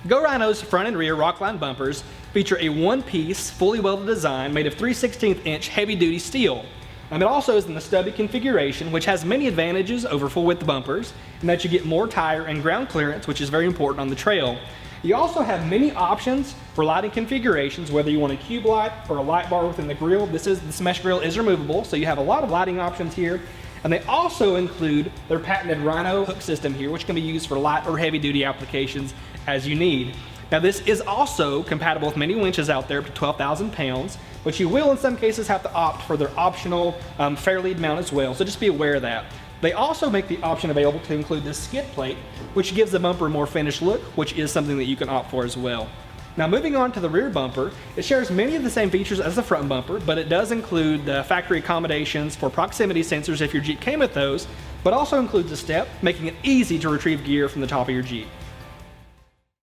Go Rhino's front and rear Rockline bumpers feature a one-piece, fully welded design made of 3/16 inch heavy-duty steel. It also is in the Stubby configuration, which has many advantages over full-width bumpers, in that you get more tire and ground clearance, which is very important on the trail. You also have many options for lighting configurations, whether you want a cube light or a light bar within the grille. This mesh grille is removable, so you have a lot of lighting options here. And they also include their patented Rhino hook system here, which can be used for light or heavy duty applications as you need. Now this is also compatible with many winches out there up to 12,000 pounds, but you will in some cases have to opt for their optional fair lead mount as well, so just be aware of that. They also make the option available to include this skid plate, which gives the bumper a more finished look, which is something that you can opt for as well. Now moving on to the rear bumper, it shares many of the same features as the front bumper, but it does include the factory accommodations for proximity sensors if your Jeep came with those, but also includes a step, making it easy to retrieve gear from the top of your Jeep.